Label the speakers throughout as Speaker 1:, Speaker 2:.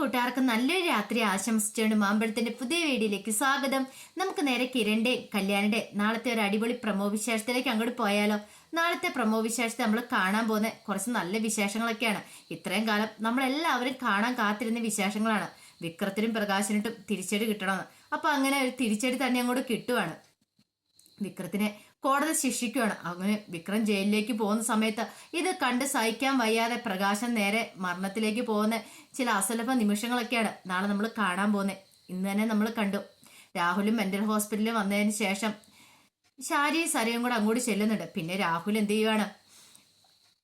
Speaker 1: കൂട്ടുകാർക്ക് നല്ലൊരു രാത്രി ആശംസിച്ചുകൊണ്ട് മാമ്പഴത്തിന്റെ പുതിയ വീഡിയോയിലേക്ക് സ്വാഗതം. നമുക്ക് നേരെ കിരണിന്റെ കല്യാണിന്റെ നാളത്തെ ഒരു അടിപൊളി പ്രമോ വിശേഷത്തിലേക്ക് അങ്ങോട്ട് പോയാലോ. നാളത്തെ പ്രമോ വിശേഷത്തെ നമ്മൾ കാണാൻ പോകുന്ന കുറച്ച് നല്ല വിശേഷങ്ങളൊക്കെയാണ്. ഇത്രയും കാലം നമ്മളെല്ലാവരും കാണാൻ കാത്തിരുന്ന വിശേഷങ്ങളാണ്. വിക്രത്തിനും പ്രകാശനിട്ടും തിരിച്ചടി കിട്ടണമെന്ന്. അപ്പൊ അങ്ങനെ ഒരു തിരിച്ചടി തന്നെ അങ്ങോട്ട് കിട്ടുവാണ്. വിക്രത്തിനെ കോടതി ശിക്ഷിക്കുകയാണ്. അങ്ങനെ വിക്രം ജയിലിലേക്ക് പോകുന്ന സമയത്ത് ഇത് കണ്ട് സഹിക്കാൻ വയ്യാതെ പ്രകാശൻ നേരെ മരണത്തിലേക്ക് പോകുന്ന ചില അസുലഭ നിമിഷങ്ങളൊക്കെയാണ് നാളെ നമ്മൾ കാണാൻ പോകുന്നത്. ഇന്ന് തന്നെ നമ്മൾ കണ്ടു. രാഹുലും മെന്റൽ ഹോസ്പിറ്റലിൽ വന്നതിന് ശേഷം ഷാരിയും സരയും കൂടെ അങ്ങോട്ട് ചെല്ലുന്നുണ്ട്. പിന്നെ രാഹുൽ എന്ത് ചെയ്യുവാണ്,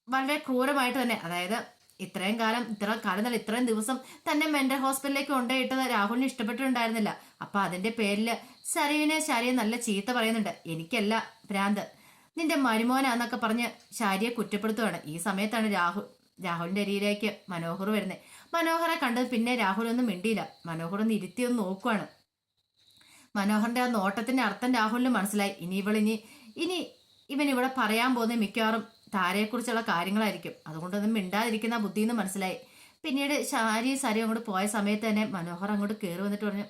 Speaker 1: വളരെ ക്രൂരമായിട്ട് തന്നെ, അതായത് ഇത്രയും കാലം ഇത്രയും ദിവസം തന്നെ മെന്റൽ ഹോസ്പിറ്റലിലേക്ക് കൊണ്ടുപോയിട്ടത് രാഹുലിന് ഇഷ്ടപ്പെട്ടിട്ടുണ്ടായിരുന്നില്ല. അപ്പൊ അതിന്റെ പേരില് ഷാരിയെ നല്ല ചീത്ത പറയുന്നുണ്ട്. എനിക്കല്ല ഭ്രാന്ത്, നിന്റെ മരുമോനാന്നൊക്കെ പറഞ്ഞ് ഷാരിയെ കുറ്റപ്പെടുത്തുവാണ്. ഈ സമയത്താണ് രാഹുലിന്റെ അരിയിലേക്ക് മനോഹർ വരുന്നത്. മനോഹറെ കണ്ടത് പിന്നെ രാഹുൽ ഒന്നും മിണ്ടിയില്ല. മനോഹർ ഒന്ന് ഇരുത്തി ഒന്ന് നോക്കുവാണ്. മനോഹറിന്റെ ആ നോട്ടത്തിന്റെ അർത്ഥം രാഹുലിന് മനസ്സിലായി. ഇനി ഇവൻ ഇവിടെ പറയാൻ പോകുന്ന മിക്കവാറും താരയെക്കുറിച്ചുള്ള കാര്യങ്ങളായിരിക്കും. അതുകൊണ്ടൊന്നും മിണ്ടാതിരിക്കുന്ന ബുദ്ധിന്ന് മനസ്സിലായി. പിന്നീട് ഷാരിയും സരയും അങ്ങോട്ട് പോയ സമയത്ത് തന്നെ മനോഹർ അങ്ങോട്ട് കയറി വന്നിട്ട് പറഞ്ഞു,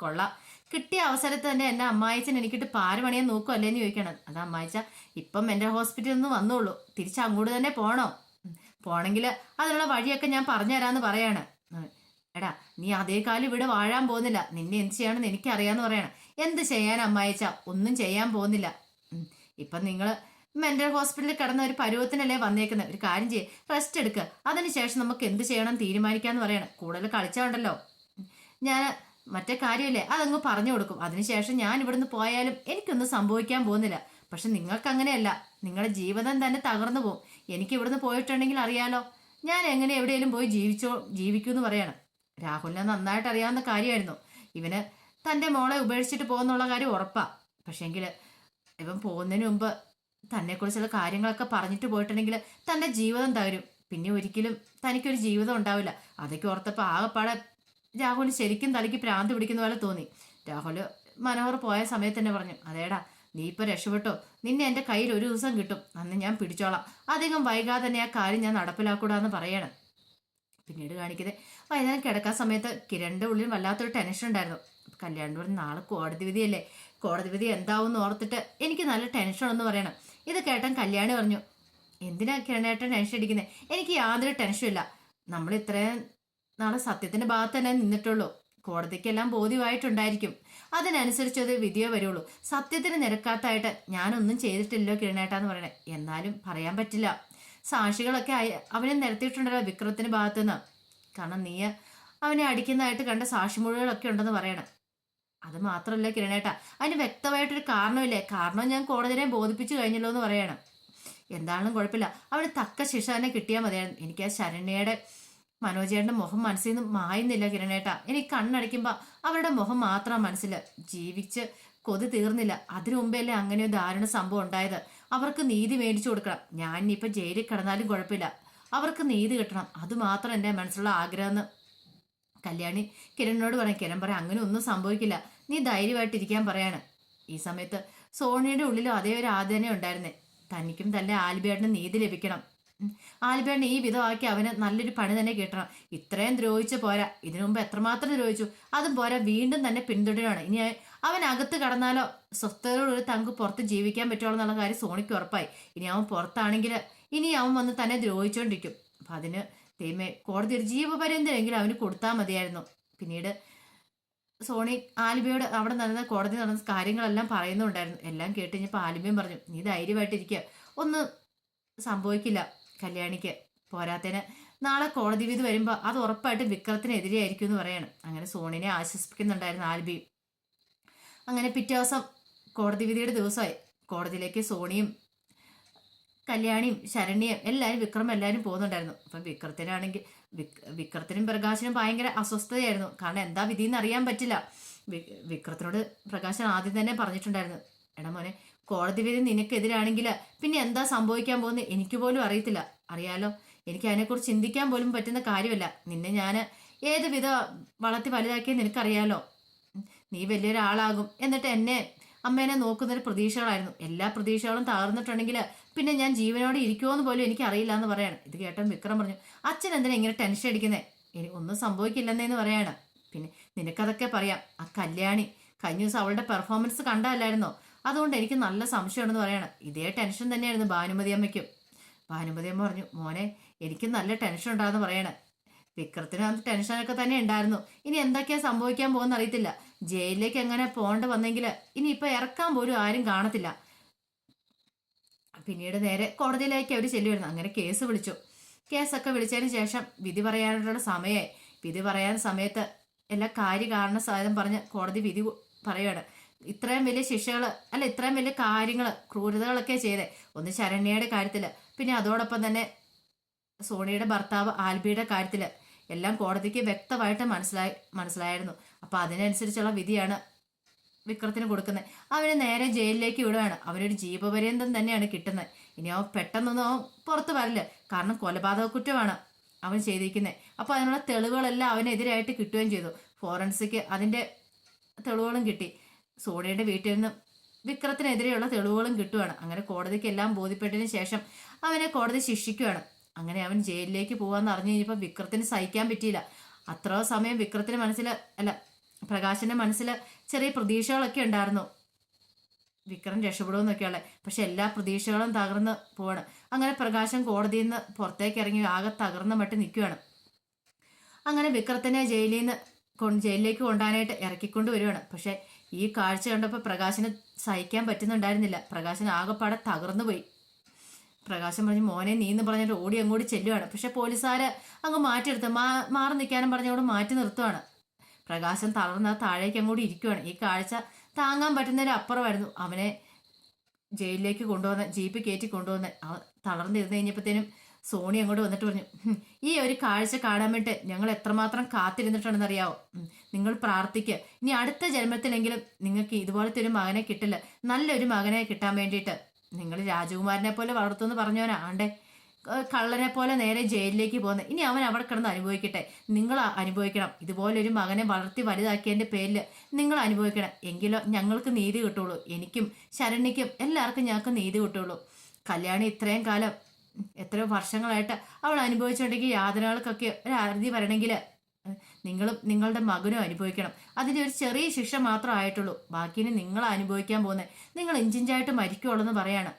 Speaker 1: കൊള്ളാം, കിട്ടിയ അവസരത്ത് തന്നെ എന്നെ അമ്മായിച്ചൻ എനിക്കിട്ട് പാരമണിയാൻ നോക്കുമല്ലേന്ന് ചോദിക്കണം. അത് അമ്മായിച്ച ഇപ്പം എൻ്റെ ഹോസ്പിറ്റലിൽ നിന്ന് വന്നോളൂ, തിരിച്ച് അങ്ങോട്ട് തന്നെ പോണോ? പോണെങ്കിൽ അതിനുള്ള വഴിയൊക്കെ ഞാൻ പറഞ്ഞു തരാമെന്ന് പറയാണ്. എടാ, നീ അതേ കാലം ഇവിടെ വാഴാൻ പോകുന്നില്ല, നിന്നെ എന്ത് ചെയ്യണമെന്ന് എനിക്കറിയാന്ന് പറയണം. എന്ത് ചെയ്യാൻ അമ്മായിച്ച, ഒന്നും ചെയ്യാൻ പോകുന്നില്ല. ഇപ്പം നിങ്ങൾ മെന്റൽ ഹോസ്പിറ്റലിൽ കിടന്ന ഒരു പരുവത്തിനല്ലേ വന്നേക്കുന്നത്. ഒരു കാര്യം ചെയ്യ്, റെസ്റ്റ് എടുക്കുക, അതിനുശേഷം നമുക്ക് എന്ത് ചെയ്യണം തീരുമാനിക്കാന്ന് പറയണം. കൂടുതൽ കളിച്ചാണ്ടല്ലോ, ഞാൻ മറ്റേ കാര്യമില്ലേ അതങ്ങ് പറഞ്ഞു കൊടുക്കും. അതിനുശേഷം ഞാൻ ഇവിടുന്ന് പോയാലും എനിക്കൊന്നും സംഭവിക്കാൻ പോകുന്നില്ല. പക്ഷെ നിങ്ങൾക്ക് അങ്ങനെയല്ല, നിങ്ങളുടെ ജീവിതം തന്നെ തകർന്നു പോകും. എനിക്ക് ഇവിടുന്ന് പോയിട്ടുണ്ടെങ്കിൽ അറിയാലോ, ഞാൻ എങ്ങനെ എവിടെയെങ്കിലും പോയി ജീവിക്കൂന്ന് പറയണം. രാഹുലിനെ നന്നായിട്ട് അറിയാവുന്ന കാര്യമായിരുന്നു. ഇവന് തൻ്റെ മോളെ ഉപേക്ഷിച്ചിട്ട് പോകുന്നുള്ള കാര്യം ഉറപ്പാ. പക്ഷെങ്കിൽ ഇവൻ പോകുന്നതിന് മുമ്പ് തന്നെക്കുറിച്ചുള്ള കാര്യങ്ങളൊക്കെ പറഞ്ഞിട്ട് പോയിട്ടുണ്ടെങ്കിൽ തൻ്റെ ജീവിതം തകരും. പിന്നെ ഒരിക്കലും തനിക്കൊരു ജീവിതം ഉണ്ടാവില്ല. അതൊക്കെ ഓർത്തപ്പോൾ ആകെപ്പാടെ രാഹുൽ ശരിക്കും തലയ്ക്ക് ഭ്രാന്ത് പിടിക്കുന്ന പോലെ തോന്നി. രാഹുൽ മനോഹർ പോയ സമയത്ത് തന്നെ പറഞ്ഞു, അതേടാ, നീ ഇപ്പൊ രക്ഷപ്പെട്ടോ, നിന്നെ എൻ്റെ കയ്യിൽ ഒരു ദിവസം കിട്ടും, അന്ന് ഞാൻ പിടിച്ചോളാം. അധികം വൈകാതെ തന്നെ ആ കാര്യം ഞാൻ നടപ്പിലാക്കൂടാന്ന് പറയണം. പിന്നീട് കാണിക്കുന്നത് വൈകുന്നേരം കിടക്കാൻ സമയത്ത് കിരണിന്റെ ഉള്ളിൽ വല്ലാത്തൊരു ടെൻഷൻ ഉണ്ടായിരുന്നു. കല്യാണം പറഞ്ഞ് നാളെ കോടതി വിധിയല്ലേ, കോടതി വിധി എന്താവും ഓർത്തിട്ട് എനിക്ക് നല്ല ടെൻഷൻ എന്ന് പറയണം. ഇത് കേട്ടാൻ കല്യാണി പറഞ്ഞു, എന്തിനാ കിരണേട്ടൻ ടെൻഷൻ അടിക്കുന്നത്? എനിക്ക് യാതൊരു ടെൻഷനും ഇല്ല. നമ്മൾ ഇത്രയും നാളെ സത്യത്തിന്റെ ഭാഗത്ത് തന്നെ നിന്നിട്ടുള്ളൂ. കോടതിക്കെല്ലാം ബോധ്യമായിട്ടുണ്ടായിരിക്കും. അതിനനുസരിച്ച് അത് വിധിയോ വരുള്ളൂ. സത്യത്തിന് നിരക്കാത്തായിട്ട് ഞാനൊന്നും ചെയ്തിട്ടില്ലോ കിരണേട്ടാന്ന് പറയണേ. എന്നാലും പറയാൻ പറ്റില്ല. സാക്ഷികളൊക്കെ അവനെ നിരത്തിയിട്ടുണ്ടല്ലോ വിക്രത്തിന്റെ ഭാഗത്തുനിന്ന്. കാരണം നീ അവനെ അടിക്കുന്നതായിട്ട് കണ്ട സാക്ഷിമൊഴികളൊക്കെ ഉണ്ടെന്ന് പറയണം. അത് മാത്രമല്ല കിരണേട്ട, അതിന് വ്യക്തമായിട്ടൊരു കാരണമില്ലേ, കാരണം ഞാൻ കോടതിയെ ബോധിപ്പിച്ചു കഴിഞ്ഞല്ലോ എന്ന് പറയണം. എന്താണെന്നും കുഴപ്പമില്ല, അവന് തക്ക ശിക്ഷ തന്നെ കിട്ടിയാൽ മതിയായിരുന്നു. എനിക്ക് ആ ശരണ്യയുടെ മനോജയുടെ മുഖം മനസ്സിൽ നിന്ന് മായുന്നില്ല കിരണേട്ട. എനിക്ക് കണ്ണടയ്ക്കുമ്പോൾ അവരുടെ മുഖം മാത്രം മനസ്സിൽ ജീവിച്ച് കൊതി തീർന്നില്ല. അതിനു മുമ്പല്ലേ അങ്ങനെ ഒരു ദാരുണ സംഭവം ഉണ്ടായത്. അവർക്ക് നീതി മേടിച്ചു കൊടുക്കണം. ഞാൻ ഇനിയിപ്പോൾ ജയിലിൽ കിടന്നാലും കുഴപ്പമില്ല, അവർക്ക് നീതി കിട്ടണം. അതുമാത്രം എൻ്റെ മനസ്സിലുള്ള ആഗ്രഹം എന്ന് കല്യാണി കിരണിനോട് പറയും. കിരൺ പറയാം, അങ്ങനെ ഒന്നും സംഭവിക്കില്ല, നീ ധൈര്യമായിട്ടിരിക്കാൻ പറയാണ്. ഈ സമയത്ത് സോണിയുടെ ഉള്ളിലും അതേ ഒരു ആദ്യം ഉണ്ടായിരുന്നേ, തനിക്കും തന്നെ ആൽബിയേട്ടന് നീതി ലഭിക്കണം. ആൽബിയേട്ടന് ഈ വിധമാക്കി അവന് നല്ലൊരു പണി തന്നെ കിട്ടണം. ഇത്രയും ദ്രോഹിച്ച പോരാ, ഇതിനു മുമ്പ് എത്രമാത്രം ദ്രോഹിച്ചു, അതും പോരാ, വീണ്ടും തന്നെ പിന്തുടരുകയാണ്. ഇനി അവൻ അകത്ത് കടന്നാലോ സ്വസ്ഥതയോടൊരു തങ്ക് പുറത്ത് ജീവിക്കാൻ പറ്റുള്ളൂ എന്നുള്ള കാര്യം സോണിക്ക് ഉറപ്പായി. ഇനി അവൻ പുറത്താണെങ്കിൽ ഇനി അവൻ വന്ന് തന്നെ ദ്രോഹിച്ചുകൊണ്ടിരിക്കും. അപ്പൊ അതിന് ദൈവമേ, കോടതി ഒരു ജീവപര്യന്തമെങ്കിലും അവന് കൊടുത്താൽ മതിയായിരുന്നു. പിന്നീട് സോണി ആൽബിയോട് അവിടെ കോടതി നടന്ന കാര്യങ്ങളെല്ലാം പറയുന്നുണ്ടായിരുന്നു. എല്ലാം കേട്ട് കഴിഞ്ഞപ്പോൾ ആൽബിയും പറഞ്ഞു, നീ ധൈര്യമായിട്ടിരിക്കുക, ഒന്നും സംഭവിക്കില്ല കല്യാണിക്ക്. പോരാത്തതിന് നാളെ കോടതി വിധി വരുമ്പോൾ അത് ഉറപ്പായിട്ടും വിക്രത്തിനെതിരെ ആയിരിക്കും എന്ന് പറയണം. അങ്ങനെ സോണിനെ ആശ്വസിപ്പിക്കുന്നുണ്ടായിരുന്നു ആൽബി. അങ്ങനെ പിറ്റേ ദിവസം കോടതി വിധിയുടെ ദിവസമായി. കോടതിയിലേക്ക് സോണിയും കല്യാണിയും ശരണ്യയും എല്ലാവരും പോകുന്നുണ്ടായിരുന്നു. അപ്പം വിക്രത്തിനും പ്രകാശനും ഭയങ്കര അസ്വസ്ഥതയായിരുന്നു. കാരണം എന്താ വിധിന്ന് അറിയാൻ പറ്റില്ല. വിക്രത്തിനോട് പ്രകാശൻ ആദ്യം തന്നെ പറഞ്ഞിട്ടുണ്ടായിരുന്നു, എടാ മോനെ, കോടതി വിധി നിനക്കെതിരാണെങ്കിൽ പിന്നെ എന്താ സംഭവിക്കാൻ പോകുന്നത് എനിക്ക് പോലും അറിയത്തില്ല. അറിയാലോ, എനിക്ക് അതിനെക്കുറിച്ച് ചിന്തിക്കാൻ പോലും പറ്റുന്ന കാര്യമല്ല. നിന്നെ ഞാൻ ഏത് വിധം വളർത്തി വലുതാക്കിയെന്ന് നിനക്കറിയാലോ. നീ വലിയൊരാളാകും, എന്നിട്ട് എന്നെ അമ്മേനെ നോക്കുന്നൊരു പ്രതീക്ഷകളായിരുന്നു. എല്ലാ പ്രതീക്ഷകളും തകർന്നിട്ടുണ്ടെങ്കിൽ പിന്നെ ഞാൻ ജീവനോടെ ഇരിക്കുമോന്ന് പോലും എനിക്ക് അറിയില്ല എന്ന് പറയാണ്. ഇത് കേട്ടോ വിക്രം പറഞ്ഞു, അച്ഛൻ എന്തിനാ ഇങ്ങനെ ടെൻഷൻ അടിക്കുന്നത്? ഒന്നും സംഭവിക്കില്ലെന്നേന്ന് പറയാണ്. പിന്നെ നിനക്കതൊക്കെ പറയാം. ആ കല്യാണി കഴിഞ്ഞ ദിവസം അവളുടെ പെർഫോമൻസ് കണ്ടല്ലായിരുന്നോ? അതുകൊണ്ട് എനിക്ക് നല്ല സംശയമുണ്ടെന്ന് പറയാണ്. ഇതേ ടെൻഷൻ തന്നെയായിരുന്നു ഭാനുമതി അമ്മയ്ക്കും. ഭാനുമതി അമ്മ പറഞ്ഞു, മോനെ എനിക്ക് നല്ല ടെൻഷൻ ഉണ്ടാകുന്ന പറയാണ്. വിക്രത്തിന് അന്ന് ടെൻഷനൊക്കെ തന്നെ ഉണ്ടായിരുന്നു. ഇനി എന്തൊക്കെയാ സംഭവിക്കാൻ പോകുന്ന അറിയത്തില്ല. ജയിലിലേക്ക് എങ്ങനെ പോകേണ്ട വന്നെങ്കിൽ ഇനി ഇപ്പൊ ഇറക്കാൻ പോലും ആരും കാണത്തില്ല. പിന്നീട് നേരെ കോടതിയിലേക്ക് അവർ ചെല്ലുമായിരുന്നു. അങ്ങനെ കേസ് വിളിച്ചു. കേസൊക്കെ വിളിച്ചതിന് ശേഷം വിധി പറയാനുള്ള സമയമായി. വിധി പറയാൻ സമയത്ത് എല്ലാ കാര്യകാരണ സാധ്യത പറഞ്ഞ് കോടതി വിധി പറയുകയാണ്. ഇത്രയും വലിയ ശിക്ഷകൾ അല്ല, ഇത്രയും വലിയ കാര്യങ്ങൾ ക്രൂരതകളൊക്കെ ചെയ്തേ. ഒന്ന് ശരണ്യയുടെ കാര്യത്തിൽ, പിന്നെ അതോടൊപ്പം തന്നെ സോണിയുടെ ഭർത്താവ് ആൽബിയുടെ കാര്യത്തിൽ എല്ലാം കോടതിക്ക് വ്യക്തമായിട്ട് മനസ്സിലായിരുന്നു. അപ്പൊ അതിനനുസരിച്ചുള്ള വിധിയാണ് വിക്രത്തിന് കൊടുക്കുന്നത്. അവന് നേരെ ജയിലിലേക്ക് വിടുകയാണ്. അവനൊരു ജീവപര്യന്തം തന്നെയാണ് കിട്ടുന്നത്. ഇനി അവൻ പെട്ടെന്നൊന്നും അവൻ പുറത്ത് വരില്ല. കാരണം കൊലപാതക കുറ്റമാണ് അവൻ ചെയ്തിരിക്കുന്നത്. അപ്പൊ അതിനുള്ള തെളിവുകളെല്ലാം അവനെതിരായിട്ട് കിട്ടുകയും ചെയ്തു. ഫോറൻസിക് അതിന്റെ തെളിവുകളും കിട്ടി. സോണിയുടെ വീട്ടിൽ നിന്ന് വിക്രത്തിനെതിരെയുള്ള തെളിവുകളും കിട്ടുകയാണ്. അങ്ങനെ കോടതിക്ക് എല്ലാം ബോധ്യപ്പെട്ടതിന് ശേഷം അവനെ കോടതി ശിക്ഷിക്കുകയാണ്. അങ്ങനെ അവൻ ജയിലിലേക്ക് പോവാന്ന് അറിഞ്ഞു കഴിഞ്ഞപ്പോൾ വിക്രത്തിന് സഹിക്കാൻ പറ്റിയില്ല. അത്ര സമയം വിക്രത്തിന് പ്രകാശന്റെ മനസ്സിൽ ചെറിയ പ്രതീക്ഷകളൊക്കെ ഉണ്ടായിരുന്നു, വിക്രം രക്ഷപ്പെടുമെന്നൊക്കെയുള്ള. പക്ഷെ എല്ലാ പ്രതീക്ഷകളും തകർന്ന് പോവാണ്. അങ്ങനെ പ്രകാശൻ കോടതിയിൽ നിന്ന് പുറത്തേക്ക് ഇറങ്ങി ആകെ തകർന്ന മട്ട് നിൽക്കുകയാണ്. അങ്ങനെ വിക്രത്തിനെ ജയിലിലേക്ക് കൊണ്ടുപോകാനായിട്ട് ഇറക്കിക്കൊണ്ട് വരുവാണ്. പക്ഷെ ഈ കാഴ്ച കണ്ടപ്പോൾ പ്രകാശന് സഹിക്കാൻ പറ്റുന്നുണ്ടായിരുന്നില്ല. പ്രകാശൻ ആകെപ്പാടെ തകർന്നു പോയി. പ്രകാശൻ പറഞ്ഞു, മോനെ നീ എന്ന് പറഞ്ഞിട്ട് ഓടി അങ്ങോട്ട് ചെല്ലുവാണ്. പക്ഷെ പോലീസുകാര് അങ്ങ് മാറ്റിയെടുത്ത് മാറി നിൽക്കാനും പറഞ്ഞങ്ങോട്ട് മാറ്റി നിർത്തുവാണ്. പ്രകാശൻ തളർന്ന താഴേക്ക് അങ്ങോട്ട് ഇരിക്കുവാണ്. ഈ കാഴ്ച താങ്ങാൻ പറ്റുന്നതിന് അപ്പുറമായിരുന്നു. അവനെ ജയിലിലേക്ക് കൊണ്ടുവന്ന് ജീപ്പ് കയറ്റി കൊണ്ടുവന്ന് തളർന്നിരുന്ന് കഴിഞ്ഞപ്പോഴത്തേനും സോണി അങ്ങോട്ട് വന്നിട്ട് പറഞ്ഞു, ഈ ഒരു കാഴ്ച കാണാൻ വേണ്ടി ഞങ്ങൾ എത്രമാത്രം കാത്തിരുന്നിട്ടുണ്ടെന്നറിയാവോ? നിങ്ങൾ പ്രാർത്ഥിക്കുക, ഇനി അടുത്ത ജന്മത്തിലെങ്കിലും നിങ്ങൾക്ക് ഇതുപോലത്തെ ഒരു മകനെ കിട്ടില്ല, നല്ലൊരു മകനെ കിട്ടാൻ വേണ്ടിയിട്ട്. നിങ്ങൾ രാജകുമാരനെ പോലെ വളർത്തുമെന്ന് പറഞ്ഞവനാ ആണ്ടേ കള്ളനെ പോലെ നേരെ ജയിലിലേക്ക് പോകുന്നത്. ഇനി അവൻ അവിടെ കിടന്ന് അനുഭവിക്കട്ടെ. നിങ്ങൾ അനുഭവിക്കണം. ഇതുപോലൊരു മകനെ വളർത്തി വലുതാക്കിയതിന്റെ പേരിൽ നിങ്ങൾ അനുഭവിക്കണം. എങ്കിലോ ഞങ്ങൾക്ക് നീതി കിട്ടുള്ളൂ. എനിക്കും ശരണ്യക്കും എല്ലാവർക്കും ഞങ്ങൾക്ക് നീതി കിട്ടുള്ളൂ. കല്യാണി ഇത്രയും കാലം എത്രയോ വർഷങ്ങളായിട്ട് അവൾ അനുഭവിച്ചുകൊണ്ടെങ്കിൽ യാതനകൾക്കൊക്കെ ഒരു അറുതി വരണമെങ്കിൽ നിങ്ങളും നിങ്ങളുടെ മകനും അനുഭവിക്കണം. അതിൻ്റെ ഒരു ചെറിയ ശിക്ഷ മാത്രമേ ആയിട്ടുള്ളൂ. ബാക്കിന് നിങ്ങൾ അനുഭവിക്കാൻ പോകുന്നത്. നിങ്ങൾ ഇഞ്ചിഞ്ചായിട്ട് മരിക്കുള്ളൂ എന്ന് പറയാണ്.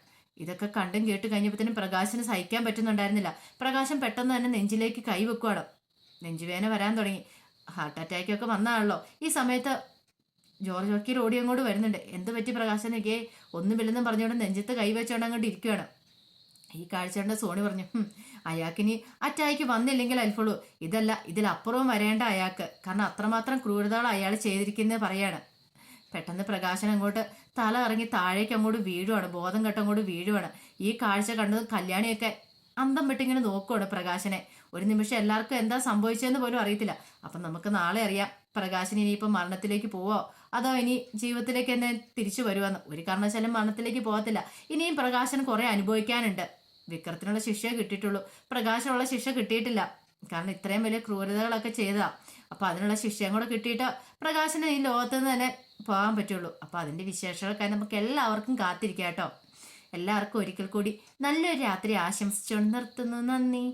Speaker 1: ഇതൊക്കെ കണ്ടും കേട്ട് കഴിഞ്ഞപ്പോഴത്തേനും പ്രകാശന് സഹിക്കാൻ പറ്റുന്നുണ്ടായിരുന്നില്ല. പ്രകാശം പെട്ടെന്ന് തന്നെ നെഞ്ചിലേക്ക് കൈവെക്കുവാണ്. നെഞ്ചുവേദന വരാൻ തുടങ്ങി. ഹാർട്ട് അറ്റാക്കൊക്കെ വന്നാണല്ലോ. ഈ സമയത്ത് ജോർജ് വക്കീൽ ഓടി അങ്ങോട്ട് വരുന്നുണ്ട്. എന്ത് പറ്റി പ്രകാശനൊക്കെ? ഒന്നുമില്ലെന്നും പറഞ്ഞുകൊണ്ട് നെഞ്ചത്ത് കൈവച്ചുകൊണ്ട് അങ്ങോട്ട് ഇരിക്കുകയാണ്. ഈ കാഴ്ച കണ്ട് സോണി പറഞ്ഞു, അയാൾക്കിനി അറ്റാക്ക് വന്നില്ലെങ്കിൽ അൽഫുള്ളൂ. ഇതല്ല, ഇതിലപ്പുറവും വരേണ്ട അയാൾക്ക്. കാരണം അത്രമാത്രം ക്രൂരതകൾ അയാൾ ചെയ്തിരിക്കുന്നത് പറയാണ്. പെട്ടെന്ന് പ്രകാശൻ അങ്ങോട്ട് തല ഇറങ്ങി താഴേക്ക് അങ്ങോട്ട് വീഴുവാണ്. ബോധം കെട്ടങ്ങോട്ട് വീഴുവാണ്. ഈ കാഴ്ച കണ്ടത് കല്യാണിയൊക്കെ അന്തം വിട്ടിങ്ങനെ നോക്കുവാണ് പ്രകാശനെ. ഒരു നിമിഷം എല്ലാവർക്കും എന്താ സംഭവിച്ചതെന്ന് പോലും അറിയത്തില്ല. അപ്പം നമുക്ക് നാളെ അറിയാം പ്രകാശൻ ഇനിയിപ്പം മരണത്തിലേക്ക് പോവോ അതോ ഇനി ജീവിതത്തിലേക്ക് തന്നെ തിരിച്ചു വരുവാന്ന്. ഒരു കാരണവശാലും മരണത്തിലേക്ക് പോകത്തില്ല. ഇനിയും പ്രകാശൻ കുറെ അനുഭവിക്കാനുണ്ട്. വിക്രത്തിനുള്ള ശിക്ഷയെ കിട്ടിയിട്ടുള്ളൂ, പ്രകാശനുള്ള ശിക്ഷ കിട്ടിയിട്ടില്ല. കാരണം ഇത്രയും വലിയ ക്രൂരതകളൊക്കെ ചെയ്തതാ. അപ്പൊ അതിനുള്ള ശിക്ഷയും കൂടെ കിട്ടിയിട്ട് പ്രകാശന് ഈ ലോകത്ത് നിന്ന് തന്നെ പോകാൻ പറ്റുള്ളൂ. അപ്പൊ അതിന്റെ വിശേഷങ്ങൾക്കായി നമുക്ക് എല്ലാവർക്കും കാത്തിരിക്കാം കേട്ടോ. എല്ലാവർക്കും ഒരിക്കൽ കൂടി നല്ലൊരു രാത്രി ആശംസിച്ചുകൊണ്ട് നിർത്തുന്നു. നന്ദി.